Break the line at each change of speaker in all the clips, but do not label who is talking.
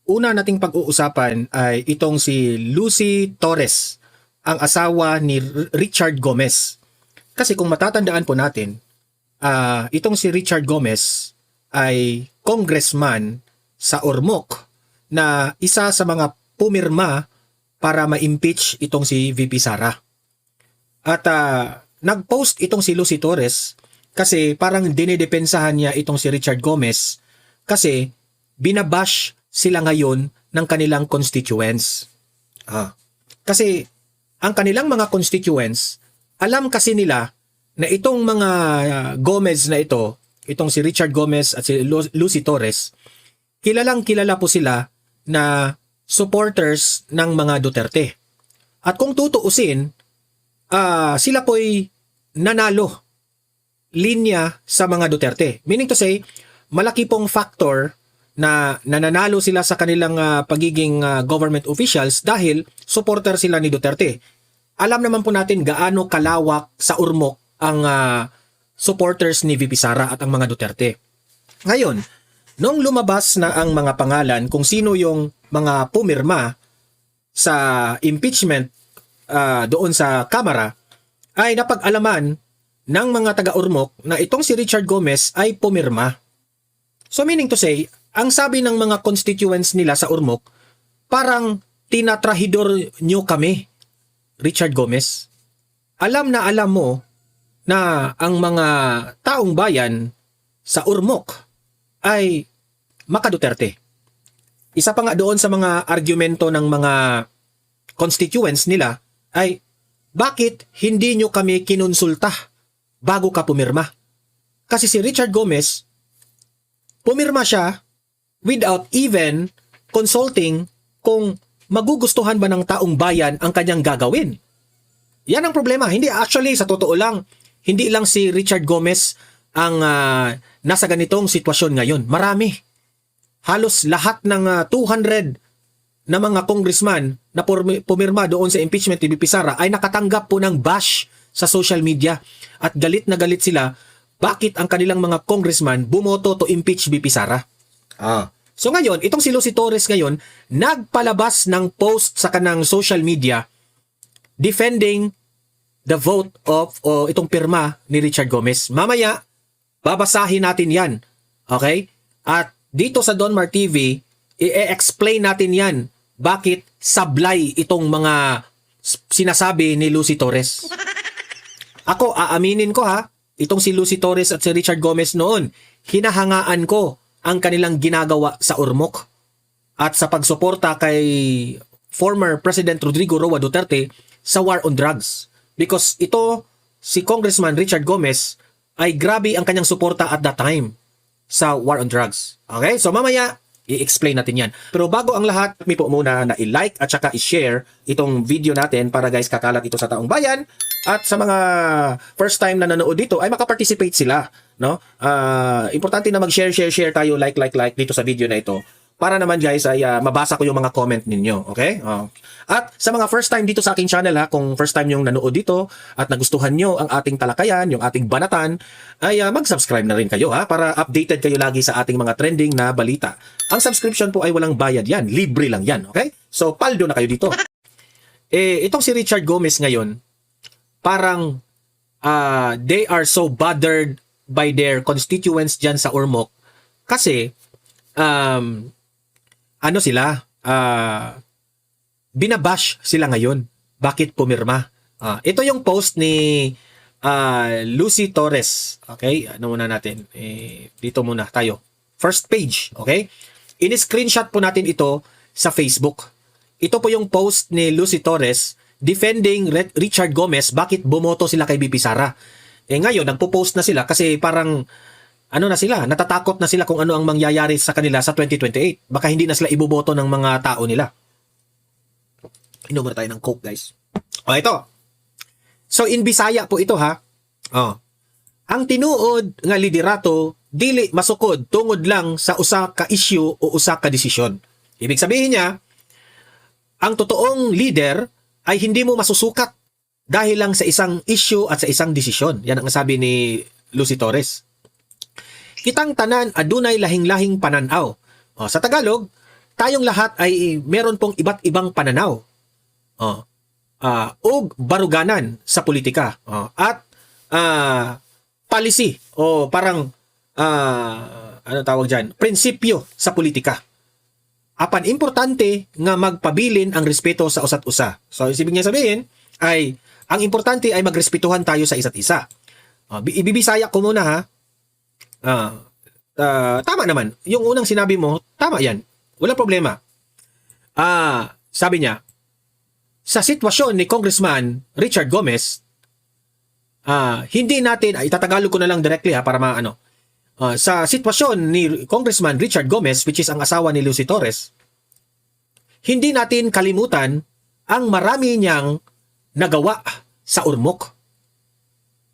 una nating pag-uusapan ay itong si Lucy Torres, ang asawa ni Richard Gomez. Kasi kung matatandaan po natin, itong si Richard Gomez ay congressman sa Ormoc na isa sa mga pumirma para ma-impeach itong si VP Sara. At nag-post itong si Lucy Torres kasi parang dinedepensahan niya itong si Richard Gomez kasi binabash sila ngayon ng kanilang constituents. Kasi ang kanilang mga constituents, alam kasi nila na itong mga Gomez na ito, itong si Richard Gomez at si Lucy Torres, kilalang kilala po sila na supporters ng mga Duterte. At kung tutuusin, sila po'y nanalo linya sa mga Duterte. Meaning to say, malaki pong factor na nananalo sila sa kanilang pagiging government officials dahil supporter sila ni Duterte. Alam naman po natin gaano kalawak sa Ormoc ang supporters ni VP Sara at ang mga Duterte. Ngayon, nung lumabas na ang mga pangalan kung sino yung mga pumirma sa impeachment doon sa Kamara, ay napag-alaman ng mga taga-Ormoc na itong si Richard Gomez ay pumirma. So meaning to say, ang sabi ng mga constituents nila sa Ormoc, parang tinatrahidor nyo kami, Richard Gomez. Alam na alam mo na ang mga taong bayan sa Ormoc ay maka-Duterte. Isa pa nga doon sa mga argumento ng mga constituents nila ay bakit hindi nyo kami kinonsulta bago ka pumirma? Kasi si Richard Gomez, pumirma siya without even consulting kung magugustuhan ba ng taong bayan ang kanyang gagawin. Yan ang problema. Hindi actually, sa totoo lang, hindi lang si Richard Gomez ang nasa ganitong sitwasyon ngayon. Marami. Halos lahat ng 200 na mga congressman na pumirma doon sa impeachment ni VP Sara ay nakatanggap po ng bash sa social media. At galit na galit sila bakit ang kanilang mga congressman bumoto to impeach VP Sara. So ngayon, itong si Lucy Torres ngayon, nagpalabas ng post sa kanang social media defending the vote of itong pirma ni Richard Gomez. Mamaya, babasahin natin yan. Okay? At dito sa Donmar TV, i-explain natin yan bakit sablay itong mga sinasabi ni Lucy Torres. Ako, aaminin ko ha, itong si Lucy Torres at si Richard Gomez noon, hinahangaan ko ang kanilang ginagawa sa Ormoc at sa pagsuporta kay former President Rodrigo Roa Duterte sa war on drugs. Because ito, si Congressman Richard Gomez, ay grabe ang kanyang suporta at that time sa war on drugs. Okay? So mamaya, i-explain natin yan. Pero bago ang lahat, may po muna na i-like at saka i-share itong video natin para guys kakalat ito sa taong bayan. At sa mga first time na nanood dito ay makaparticipate sila. No? Importante na mag-share tayo, like dito sa video na ito. Para naman guys ay mabasa ko yung mga comment ninyo. Okay? At sa mga first time dito sa aking channel ha, kung first time yung nanood dito at nagustuhan nyo ang ating talakayan, yung ating banatan, ay mag-subscribe na rin kayo ha, para updated kayo lagi sa ating mga trending na balita. Ang subscription po ay walang bayad yan, libre lang yan. Okay? So paldo na kayo dito. Itong si Richard Gomez ngayon, parang they are so bothered by their constituents dyan sa Ormoc kasi ano sila, binabash sila ngayon. Bakit pumirma? Ito yung post ni Lucy Torres. Okay? Ano muna natin? Dito muna tayo. First page. Okay? In-screenshot po natin ito sa Facebook. Ito po yung post ni Lucy Torres defending Richard Gomez bakit bumoto sila kay VP Sara. Ngayon, nagpo-post na sila kasi parang ano na sila, natatakot na sila kung ano ang mangyayari sa kanila sa 2028. Baka hindi na sila iboboto ng mga tao nila. Inom muna tayo ng Coke, guys. Ito. So, in Bisaya po ito, ha? Ang tinuod nga liderato, dili masukod tungod lang sa usa ka issue o usa ka desisyon. Ibig sabihin niya, ang totoong leader ay hindi mo masusukat dahil lang sa isang issue at sa isang desisyon. Yan ang sabi ni Lucy Torres. Kitang tanan adunay lahing-lahing pananaw. Sa Tagalog, tayong lahat ay meron pong iba't ibang pananaw. O baruganan sa politika. At policy o parang ano tawag dyan? Prinsipyo sa politika. Apan importante nga magpabilin ang respeto sa usa't usa. So ibig niya sabihin ay ang importante ay magrespetuhan tayo sa isa't isa. Ibibisaya ko muna ha. Tama naman. Yung unang sinabi mo, tama yan. Wala problema. Sabi niya, sa sitwasyon ni Congressman Richard Gomez, hindi natin, itatagalog ko na lang directly ha para maano. Sa sitwasyon ni Congressman Richard Gomez, which is ang asawa ni Lucy Torres, hindi natin kalimutan ang marami niyang nagawa sa Ormoc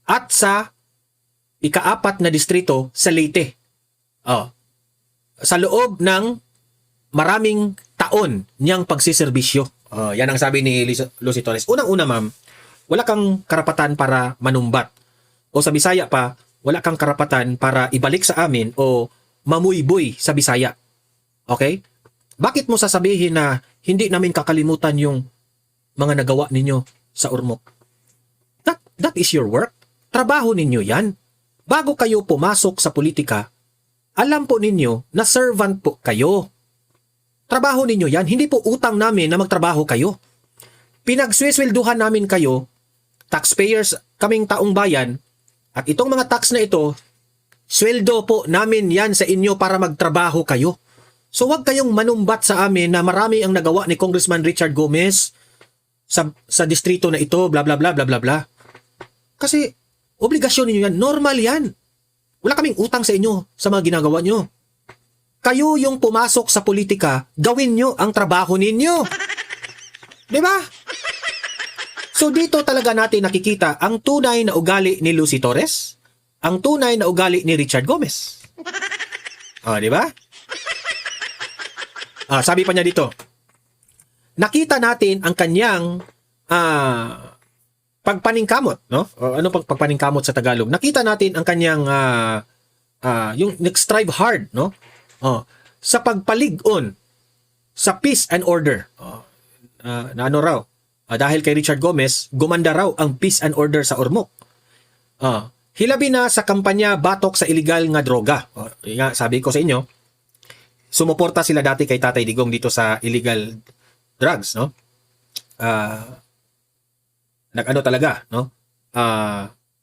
at sa ika-4 na distrito sa Leyte. Sa loob ng maraming taon niyang pagsiservisyo. Yan ang sabi ni Lucy Torres. Unang-una ma'am, wala kang karapatan para manumbat. O sa Bisaya pa, wala kang karapatan para ibalik sa amin o mamuyboy sa Bisaya. Okay? Bakit mo sasabihin na hindi namin kakalimutan yung mga nagawa ninyo sa Ormoc? That is your work. Trabaho ninyo yan. Bago kayo pumasok sa politika, alam po ninyo na servant po kayo. Trabaho ninyo yan. Hindi po utang namin na magtrabaho kayo. Pinagswiswelduhan namin kayo, taxpayers, kaming taong bayan, at itong mga tax na ito, sweldo po namin yan sa inyo para magtrabaho kayo. So wag kayong manumbat sa amin na marami ang nagawa ni Congressman Richard Gomez sa distrito na ito, bla bla bla bla bla bla. Kasi obligasyon niyo yan, normal yan. Wala kaming utang sa inyo sa mga ginagawa nyo. Kayo yung pumasok sa politika, gawin nyo ang trabaho ninyo. Diba? So dito talaga natin nakikita ang tunay na ugali ni Lucy Torres, ang tunay na ugali ni Richard Gomez. Di ba? Sabi pa niya dito, nakita natin ang kanyang pagpaningkamot, no? Ano pagpaningkamot sa Tagalog? Nakita natin ang kanyang yung nag-strive hard, no? Sa pagpalig-on sa peace and order. Na ano raw? Dahil kay Richard Gomez, gumanda raw ang peace and order sa Ormoc. Hilabi na sa kampanya batok sa illegal nga droga. Sabi ko sa inyo, sumuporta sila dati kay Tatay Digong dito sa illegal drugs, no? Nag-ano talaga, no?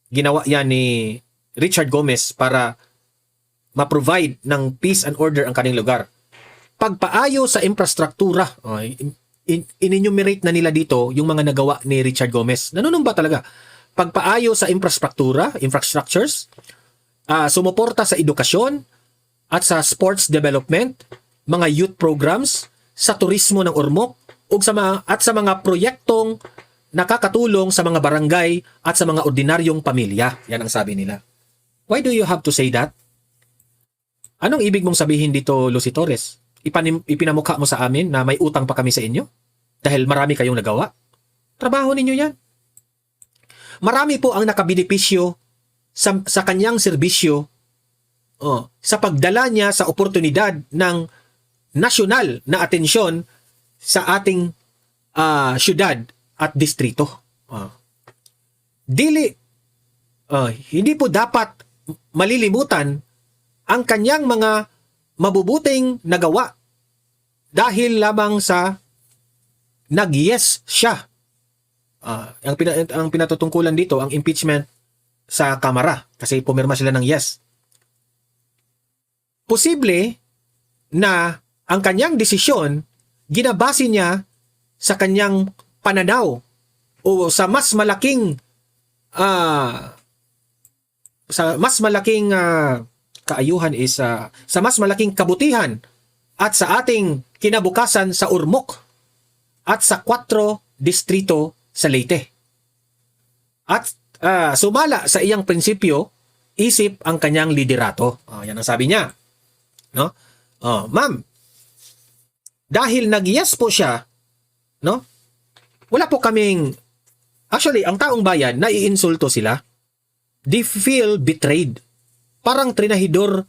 Ginawa yan ni Richard Gomez para ma-provide ng peace and order ang kanilang lugar. Pagpaayo sa infrastruktura, in-enumerate na nila dito yung mga nagawa ni Richard Gomez. Nanunumba talaga. Pagpaayo sa infrastructures, sumuporta sa edukasyon at sa sports development, mga youth programs, sa turismo ng Ormoc, at sa mga proyektong nakakatulong sa mga barangay at sa mga ordinaryong pamilya. Yan ang sabi nila. Why do you have to say that? Anong ibig mong sabihin dito, Lucy Torres? Ipinamukha mo sa amin na may utang pa kami sa inyo? Dahil marami kayong nagawa? Trabaho ninyo yan. Marami po ang nakabenepisyo sa kanyang serbisyo sa pagdala niya sa oportunidad ng nasyonal na atensyon sa ating syudad at distrito. Hindi po dapat malilimutan ang kanyang mga mabubuting nagawa dahil lamang sa nag-yes siya. Ang pinatutungkulan dito, ang impeachment sa Kamara kasi pumirma sila ng yes. Posible na ang kanyang desisyon ginabase niya sa kanyang pananaw o sa mas malaking kaayuhan is sa mas malaking kabutihan at sa ating kinabukasan sa Ormoc at sa 4 distrito sa Leyte. At sumala sa iyang prinsipyo, isip ang kanyang liderato. Yan ang sabi niya. No? Ma'am, dahil nag-yes po siya, no? Wala po kaming, actually, ang taong bayan, naiinsulto sila. They feel betrayed. Parang trinahidor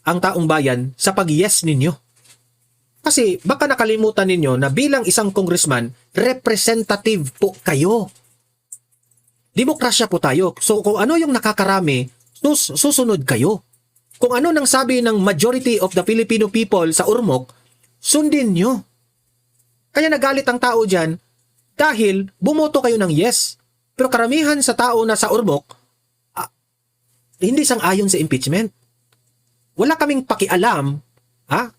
ang taong bayan sa pag-yes ninyo. Kasi baka nakalimutan ninyo na bilang isang congressman, representative po kayo. Demokrasya po tayo. So kung ano yung nakakarami, susunod kayo. Kung ano nang sabi ng majority of the Filipino people sa Ormoc, sundin nyo. Kaya nagalit ang tao dyan dahil bumoto kayo ng yes. Pero karamihan sa tao na sa Ormoc, hindi sang-ayon sa impeachment. Wala kaming pakialam.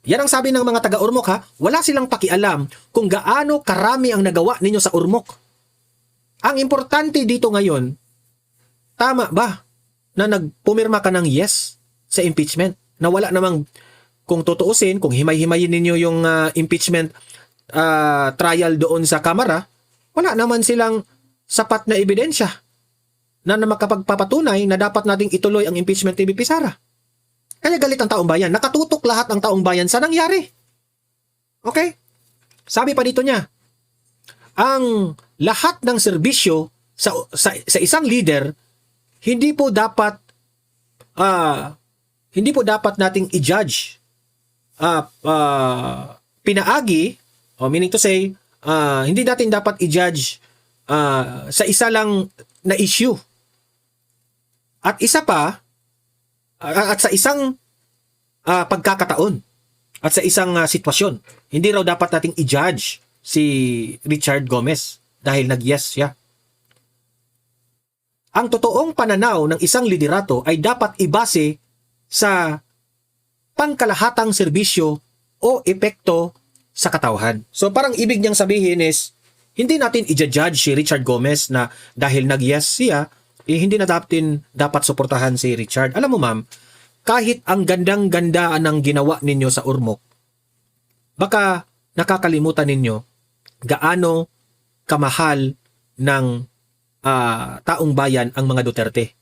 Yan ang sabi ng mga taga-Ormoc wala silang pakialam kung gaano karami ang nagawa ninyo sa Ormoc. Ang importante dito ngayon, tama ba na nagpumirma ka ng yes sa impeachment? Na wala namang, kung tutuusin, kung himay-himayin ninyo yung impeachment trial doon sa Kamara, wala naman silang sapat na ebidensya na makapagpapatunay na dapat nating ituloy ang impeachment ni VP Sara. Kaya galit ang taong bayan. Nakatutok lahat ang taong bayan sa nangyari. Okay? Sabi pa dito niya, ang lahat ng serbisyo sa isang leader, hindi po dapat nating i-judge, pinaagi, meaning to say, hindi natin dapat i-judge sa isa lang na issue. At isa pa, at sa isang pagkakataon at sa isang sitwasyon. Hindi raw dapat nating i-judge si Richard Gomez dahil nag-yes siya. Ang totoong pananaw ng isang liderato ay dapat ibase sa pangkalahatang serbisyo o epekto sa katauhan. So parang ibig niyang sabihin is, hindi natin i-judge si Richard Gomez na dahil nag-yes siya, hindi na dapat suportahan si Richard. Alam mo ma'am, kahit ang gandang-ganda ng ginawa ninyo sa Ormoc, baka nakakalimutan ninyo gaano kamahal ng taong bayan ang mga Duterte.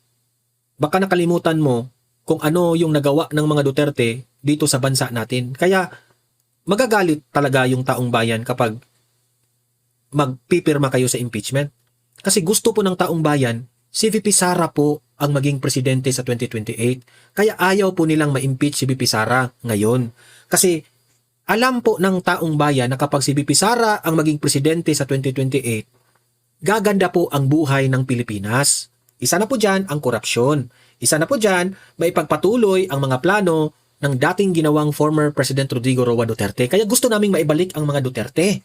Baka nakalimutan mo kung ano yung nagawa ng mga Duterte dito sa bansa natin. Kaya magagalit talaga yung taong bayan kapag magpipirma kayo sa impeachment. Kasi gusto po ng taong bayan, si VP Sara po ang maging presidente sa 2028. Kaya ayaw po nilang ma-impeach si VP Sara ngayon. Kasi alam po ng taong bayan na kapag si VP Sara ang maging presidente sa 2028, gaganda po ang buhay ng Pilipinas. Isa na po dyan ang korupsyon. Isa na po dyan, maipagpatuloy ang mga plano ng dating ginawang former President Rodrigo Roa Duterte. Kaya gusto naming maibalik ang mga Duterte.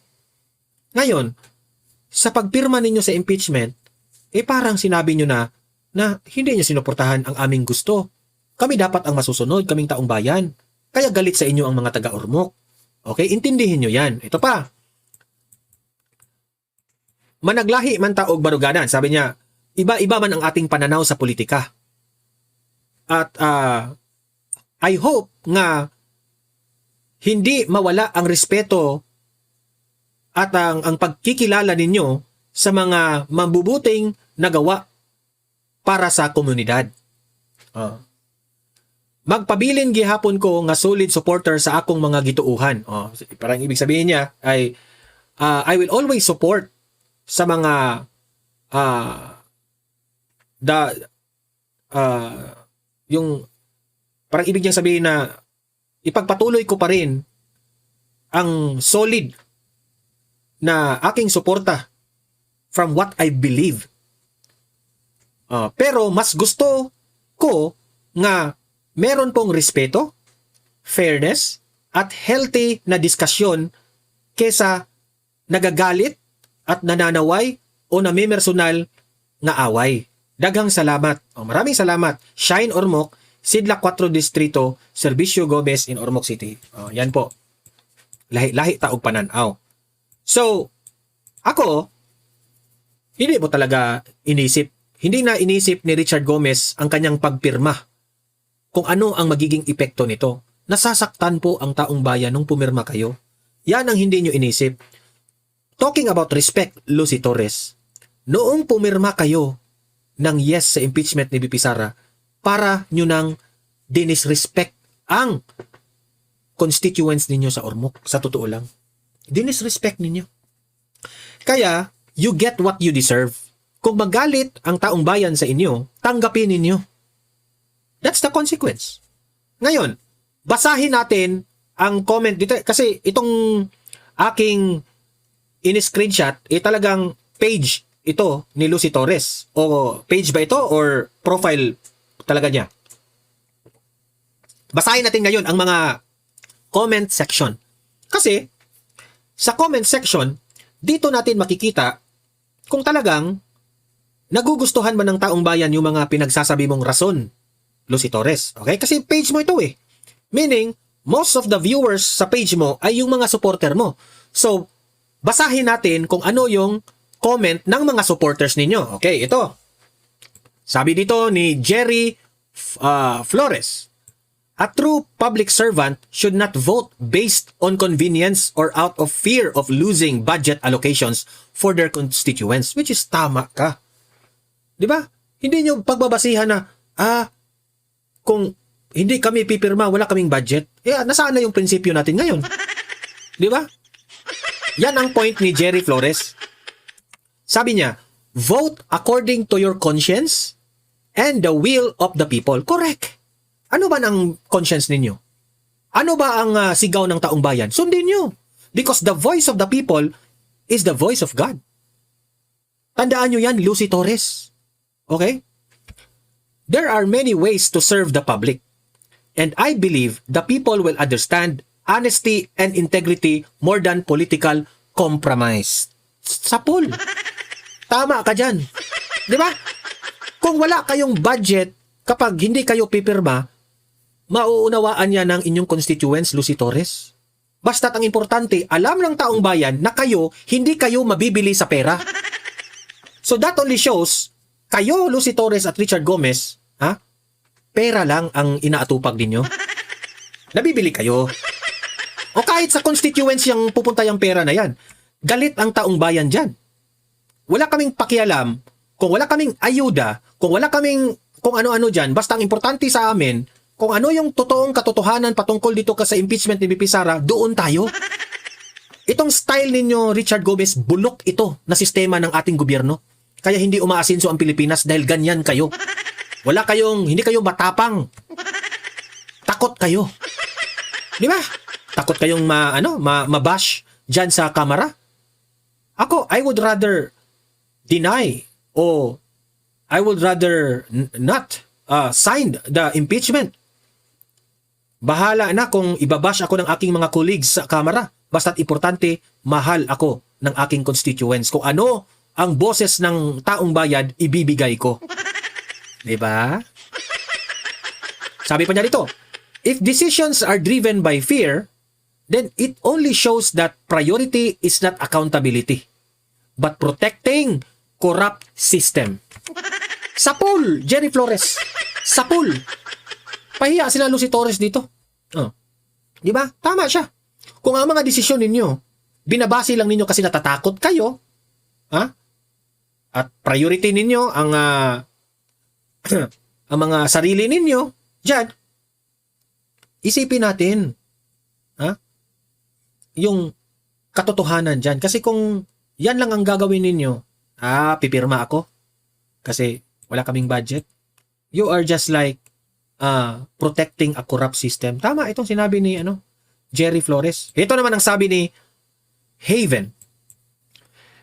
Ngayon, sa pagpirma ninyo sa impeachment, parang sinabi nyo na hindi niya sinuportahan ang aming gusto. Kami dapat ang masusunod, kaming taong bayan. Kaya galit sa inyo ang mga taga-Ormoc. Okay, intindihin nyo yan. Ito pa. Managlahi man taog baruganan. Sabi niya, iba-iba man ang ating pananaw sa politika. At I hope nga hindi mawala ang respeto at ang pagkikilala ninyo sa mga mabubuting nagawa para sa komunidad. Magpabilin gihapon ko nga solid supporter sa akong mga gituuhan. Parang ibig sabihin niya ay I will always support sa mga yung parang ibig niyang sabihin na ipagpatuloy ko pa rin ang solid na aking suporta from what I believe. Pero mas gusto ko nga meron pong respeto, fairness, at healthy na diskusyon kesa nagagalit at nananaway o namimersonal na away. Daghang salamat. Maraming salamat. Shine Ormoc, Sidla 4 Distrito, Servicio Gomez in Ormoc City. Yan po. Lahi taog pananaw. So, ako, hindi mo talaga inisip. Hindi na inisip ni Richard Gomez ang kanyang pagpirma kung ano ang magiging epekto nito. Nasasaktan po ang taong bayan nung pumirma kayo. Yan ang hindi nyo inisip. Talking about respect, Lucy Torres, noong pumirma kayo ng yes sa impeachment ni VP Sara, para nyo nang dinisrespect ang constituents ninyo sa Ormoc. Sa totoo lang. Dinisrespect ninyo. Kaya, you get what you deserve. Kung magalit ang taong bayan sa inyo, tanggapin ninyo. That's the consequence. Ngayon, basahin natin ang comment dito, kasi itong aking in-screenshot, talagang page ito ni Lucy Torres. O page ba ito or profile talaga niya? Basahin natin ngayon ang mga comment section. Kasi sa comment section, dito natin makikita kung talagang nagugustuhan man ng taong bayan yung mga pinagsasabi mong rason, Lucy Torres. Okay? Kasi page mo ito eh. Meaning, most of the viewers sa page mo ay yung mga supporter mo. So, basahin natin kung ano yung comment ng mga supporters ninyo. Okay, ito. Sabi dito ni Jerry Flores, a true public servant should not vote based on convenience or out of fear of losing budget allocations for their constituents. Which is tama ka. Di ba? Hindi nyo pagbabasihan na, kung hindi kami pipirma, wala kaming budget. Nasaan na yung prinsipyo natin ngayon? Di ba? Yan ang point ni Jerry Flores. Sabi niya, vote according to your conscience and the will of the people. Correct. Ano ba ang conscience ninyo? Ano ba ang sigaw ng taong bayan? Sundin nyo. Because the voice of the people is the voice of God. Tandaan nyo yan, Lucy Torres. Okay? There are many ways to serve the public. And I believe the people will understand honesty and integrity more than political compromise. Sapol. Tama ka dyan. Di ba? Kung wala kayong budget, kapag hindi kayo pipirma, mauunawaan niya ng inyong constituents, Lucy Torres. Basta't ang importante, alam ng taong bayan na kayo, hindi kayo mabibili sa pera. So that only shows, kayo, Lucy Torres at Richard Gomez, pera lang ang inaatupag ninyo. Nabibili kayo. O kahit sa constituents yung pupunta yung pera na yan, galit ang taong bayan dyan. Wala kaming pakialam, kung wala kaming ayuda, kung wala kaming kung ano-ano dyan, basta ang importante sa amin, kung ano yung totoong katotohanan patungkol dito sa impeachment ni BP Sara, doon tayo. Itong style ninyo, Richard Gomez, bulok ito na sistema ng ating gobyerno. Kaya hindi umaasinso ang Pilipinas dahil ganyan kayo. Hindi kayo matapang. Takot kayo. Di ba? Takot kayong mabash dyan sa kamera. Ako, I would rather deny o I would rather not sign the impeachment. Bahala na kung ibabash ako ng aking mga colleagues sa kamera. Basta't importante, mahal ako ng aking constituents. Kung ano ang boses ng taong bayan, ibibigay ko. Diba? Sabi pa niya dito, if decisions are driven by fear, then it only shows that priority is not accountability, but protecting corrupt system. Sapul, Jerry Flores. Sapul. Pahiya sila Lucy Torres dito. Diba? Tama siya. Kung ang mga desisyon ninyo, binabase lang ninyo kasi natatakot kayo, at priority ninyo ang ang mga sarili ninyo, dyan, isipin natin, yung katotohanan dyan. Kasi kung yan lang ang gagawin ninyo, pipirma ako, kasi wala kaming budget, you are just like protecting a corrupt system. Tama itong sinabi ni Jerry Flores. Ito naman ang sabi ni Haven.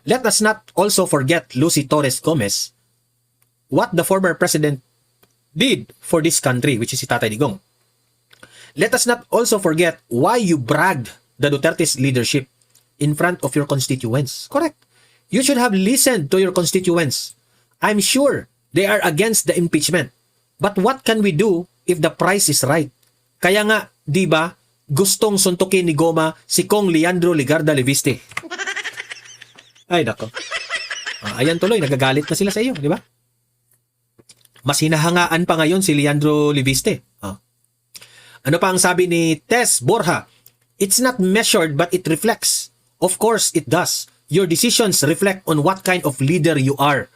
Let us not also forget Lucy Torres Gomez, what the former president did for this country, which is si Tatay Digong. Let us not also forget why you bragged the Duterte's leadership in front of your constituents. Correct. You should have listened to your constituents. I'm sure they are against the impeachment. But what can we do if the price is right? Kaya nga, di ba, gustong suntukin ni Goma si Kong Leandro Legarda Leviste. Ay, nako. Ayan tuloy, nagagalit na sila sa iyo, di ba? Mas hinahangaan pa ngayon si Leandro Leviste. Ano pa ang sabi ni Tess Borja? It's not measured but it reflects. Of course, it does. Your decisions reflect on what kind of leader you are.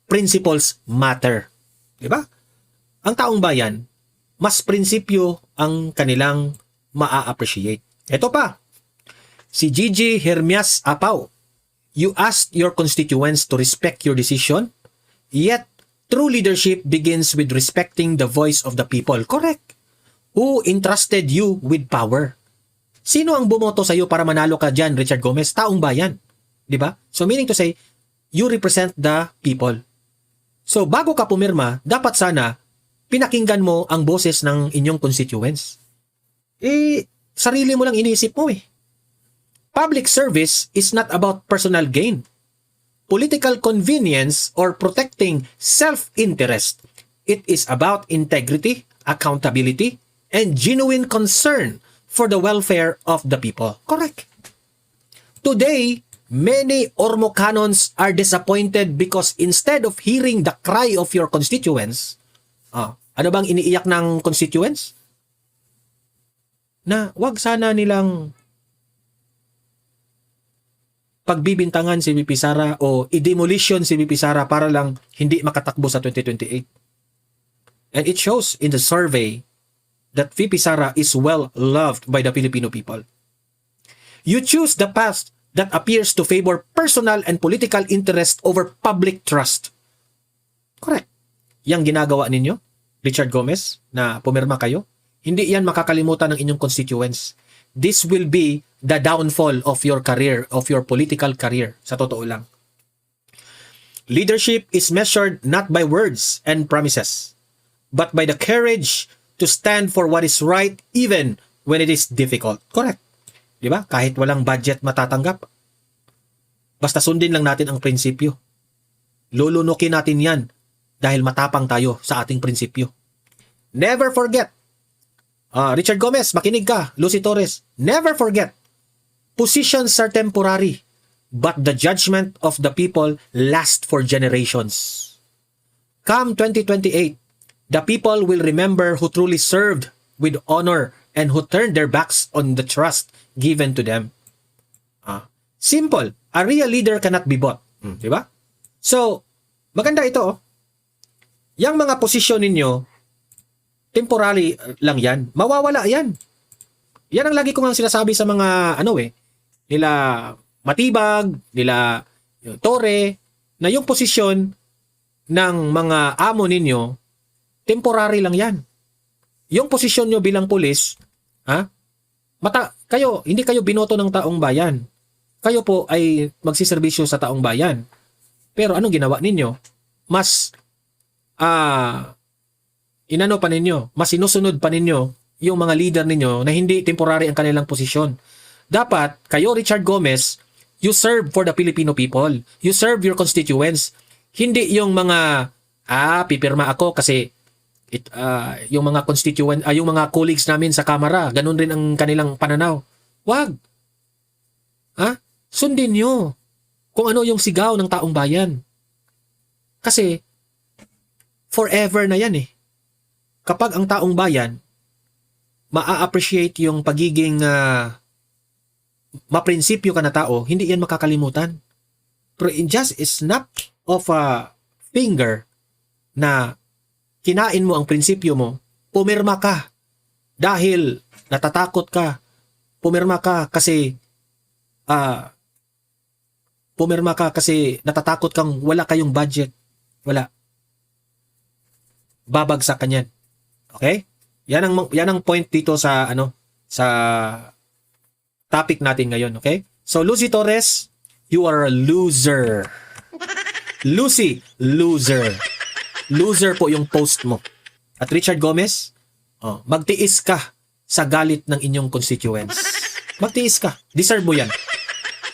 Principles matter. Di ba? Ang taong bayan, mas prinsipyo ang kanilang maa-appreciate. Ito pa, si Gigi Hermias Apaw. You asked your constituents to respect your decision, yet true leadership begins with respecting the voice of the people. Correct. Who entrusted you with power? Sino ang bumoto sa iyo para manalo ka diyan, Richard Gomez? Taong bayan. 'Di ba? So meaning to say, you represent the people. So bago ka pumirma, dapat sana pinakinggan mo ang boses ng inyong constituents. Sarili mo lang iniisip mo eh. Public service is not about personal gain, political convenience, or protecting self-interest. It is about integrity, accountability, and genuine concern for the welfare of the people. Correct. Today, many Ormocanons are disappointed because instead of hearing the cry of your constituents, ano bang iniiyak ng constituents? Na wag sana nilang pagbibintangan si VP Sara o i-demolition si VP Sara para lang hindi makatakbo sa 2028. And it shows in the survey that VP Sara is well loved by the Filipino people. You choose the path that appears to favor personal and political interest over public trust. Correct. Yang ginagawa ninyo, Richard Gomez, na pumirma kayo, hindi yan makakalimutan ng inyong constituents. This will be the downfall of your career, of your political career, sa totoo lang. Leadership is measured not by words and promises, but by the courage to stand for what is right even when it is difficult. Correct. Di ba? Kahit walang budget matatanggap. Basta sundin lang natin ang prinsipyo. Lulunukin natin yan dahil matapang tayo sa ating prinsipyo. Never forget. Richard Gomez, makinig ka. Lucy Torres, never forget. Positions are temporary, but the judgment of the people lasts for generations. Come 2028, the people will remember who truly served with honor and who turned their backs on the trust given to them. Simple. A real leader cannot be bought. Di ba? So, maganda ito. Yang mga posisyon ninyo, temporary lang yan. Mawawala yan. Yan ang lagi ko nga sinasabi sa mga, nila Matibag, nila Torre, na yung posisyon ng mga amo ninyo, temporary lang yan. Yung posisyon nyo bilang pulis, hindi kayo binoto ng taong bayan. Kayo po ay magsiservisyo sa taong bayan. Pero anong ginawa ninyo? Mas mas sinusunod pa ninyo yung mga leader ninyo na hindi temporary ang kanilang posisyon. Dapat, kayo Richard Gomez, you serve for the Filipino people. You serve your constituents. Hindi yung mga, pipirma ako kasi yung mga constituent, yung mga colleagues namin sa Kamara, ganun rin ang kanilang pananaw. Wag. Sundin nyo kung ano yung sigaw ng taong bayan. Kasi, forever na yan eh. Kapag ang taong bayan maa-appreciate yung pagiging maprinsipyo ka na tao, hindi yan makakalimutan. Pero in just a snap of a finger na kinain mo ang prinsipyo mo, pumirma ka dahil natatakot ka. Pumirma ka kasi natatakot kang wala kayong budget. Wala. Babagsak ka niyan. Okay? Yan ang point dito sa sa topic natin ngayon, okay? So Lucy Torres, you are a loser. Lucy, loser. Loser po yung post mo. At Richard Gomez, magtiis ka sa galit ng inyong constituents. Magtiis ka. Deserve mo yan.